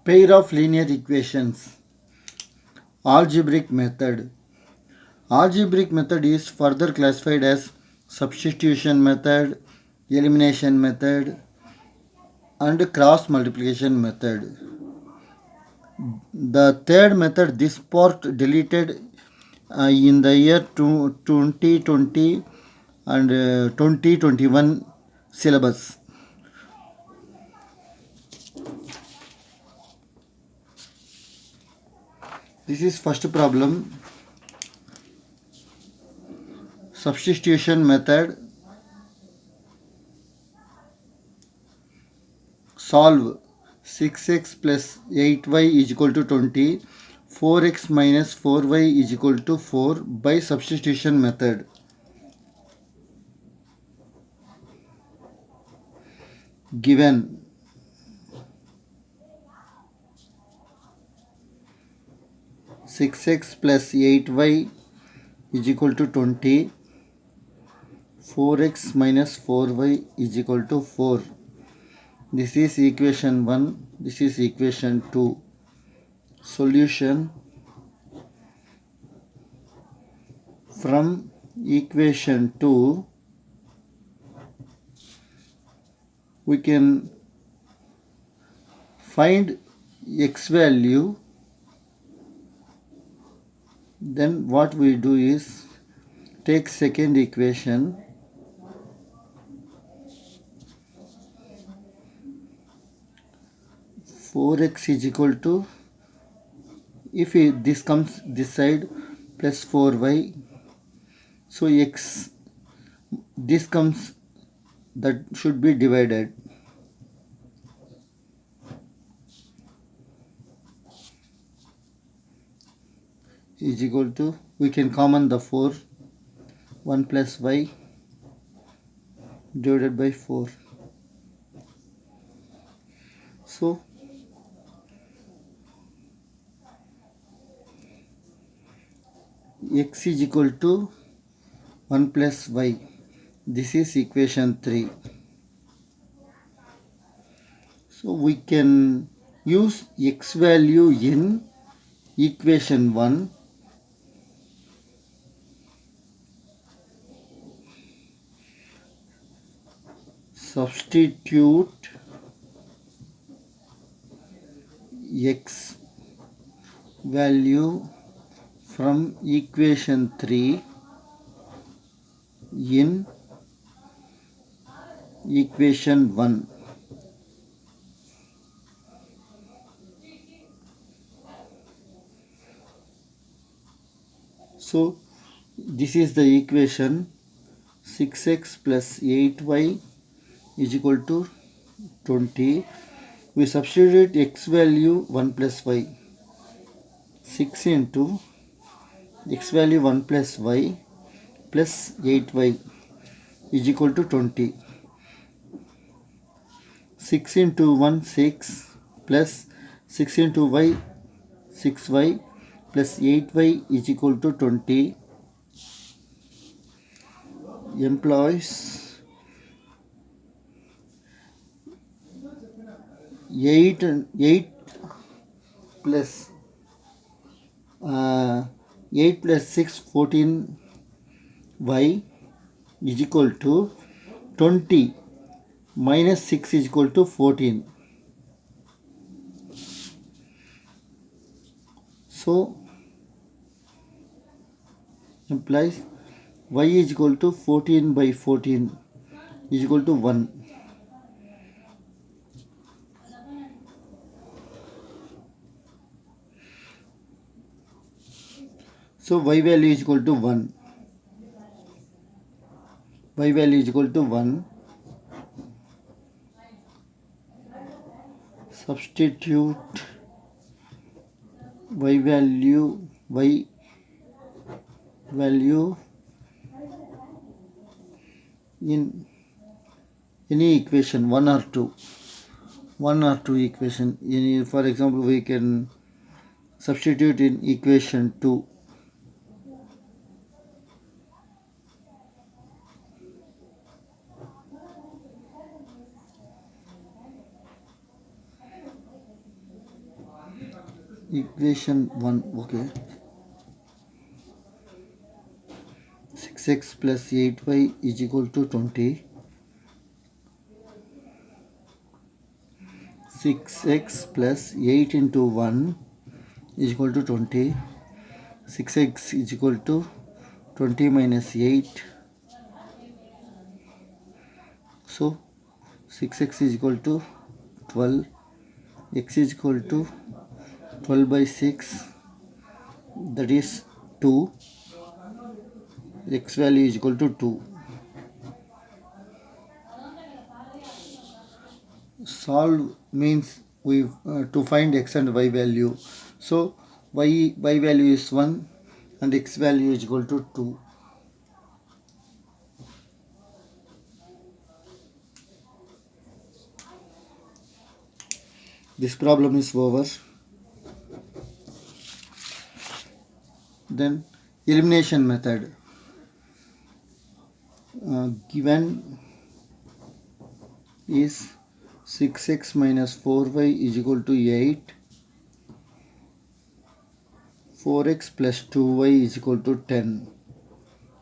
Pair of linear equations. Algebraic method. Algebraic method is further classified as substitution method, elimination method, and cross multiplication method. The third method, this part deleted in the year 2020 and 2021 syllabus. This is first problem. Substitution method. Solve 6x plus 8y is equal to 20. 4x minus 4y is equal to 4 by substitution method. Given 6x plus 8y is equal to 20. 4x minus 4y is equal to 4. This is equation 1. This is equation 2. Solution. From equation 2, we can find x value. Then what we do is take second equation. Four x is equal to, if this comes this side, plus 4y. So x, this comes, that should be divided. Is equal to, we can common the 4. 1 plus y divided by 4. So x is equal to 1 plus y. This is equation 3. So we can use x value in equation 1. Substitute x value from equation 3 in equation 1. So this is the equation. 6x plus 8y is equal to 20. We substitute x value 1 plus y. 6 into x value 1 plus y plus 8y is equal to 20. 6 into 1 6 plus 6 into y 6y plus 8y is equal to 20. Employs 8 plus 8 plus 6 14 y is equal to 20 minus 6 is equal to 14. So implies y is equal to 14 by 14 is equal to 1. So y value is equal to 1. Y value is equal to 1. Substitute y value in any equation, one or two equation. For example, we can substitute in equation 2. equation 1, okay. 6x plus 8y is equal to 20. 6x plus 8 into 1 is equal to 20. 6x is equal to 20 minus 8. So 6x is equal to 12. X is equal to 12 by 6, that is 2. X value is equal to 2. Solve means we to find x and y value. So y value is 1 and x value is equal to 2. This problem is over. Then elimination method. Given is 6x minus 4y is equal to 8. 4x plus 2y is equal to 10.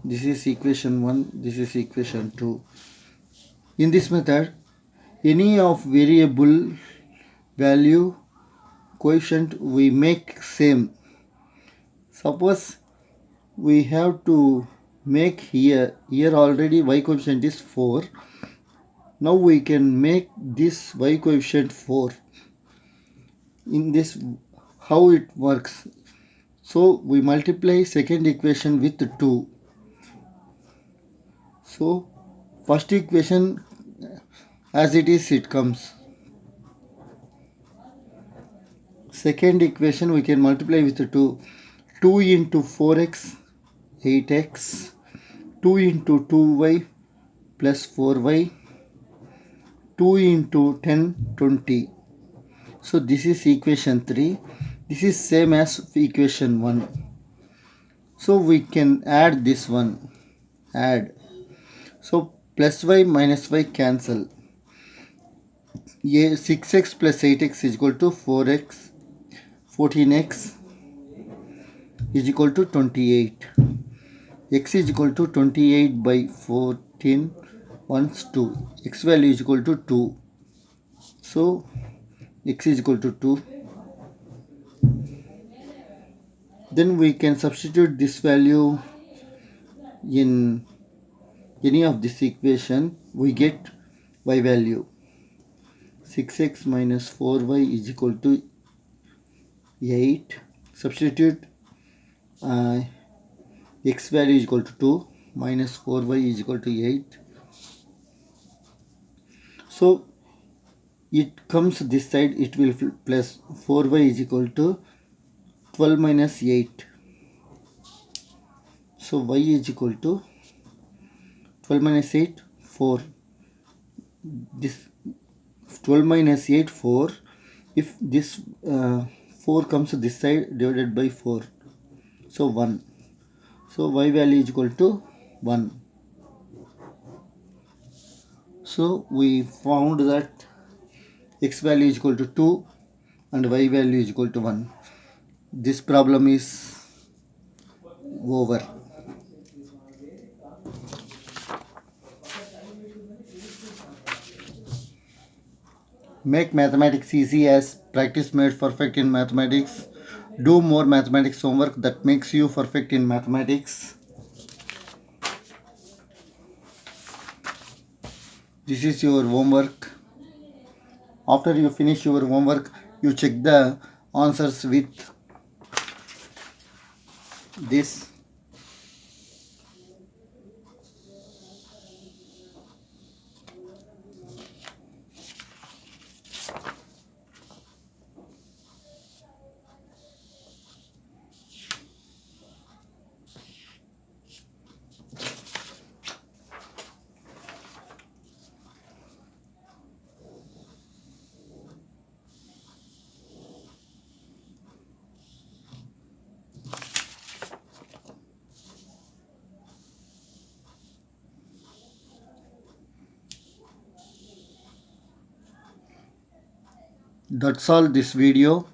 This is equation 1. This is equation 2. In this method, any of variable value coefficient we make same. Suppose we have to make here already y coefficient is 4. Now we can make this y coefficient 4. In this, how it works? So we multiply second equation with 2. So first equation as it is, it comes. Second equation we can multiply with 2. 2 into 4x, 8x. 2 into 2y plus 4y. 2 into 10, 20. So this is equation 3. This is same as equation 1. So we can add this one. Add. So plus y minus y cancel. 6x plus 8x is equal to 4x. 14x is equal to 28. X is equal to 28 by 14 once 2. X value is equal to 2. So x is equal to 2. Then we can substitute this value in any of this equation. We get y value. 6x minus 4y is equal to 8. Substitute x value is equal to 2 minus 4y is equal to 8. So it comes this side, it will plus 4y is equal to 12 minus 8. So y is equal to 12 minus 8, 4. This 12 minus 8, 4. If this 4 comes to this side, divided by 4. So 1. So y value is equal to 1. So we found that x value is equal to 2 and y value is equal to 1. This problem is over. Make mathematics easy as practice makes perfect in mathematics. Do more mathematics homework that makes you perfect in mathematics. This is your homework. After you finish your homework, you check the answers with this. That's all this video.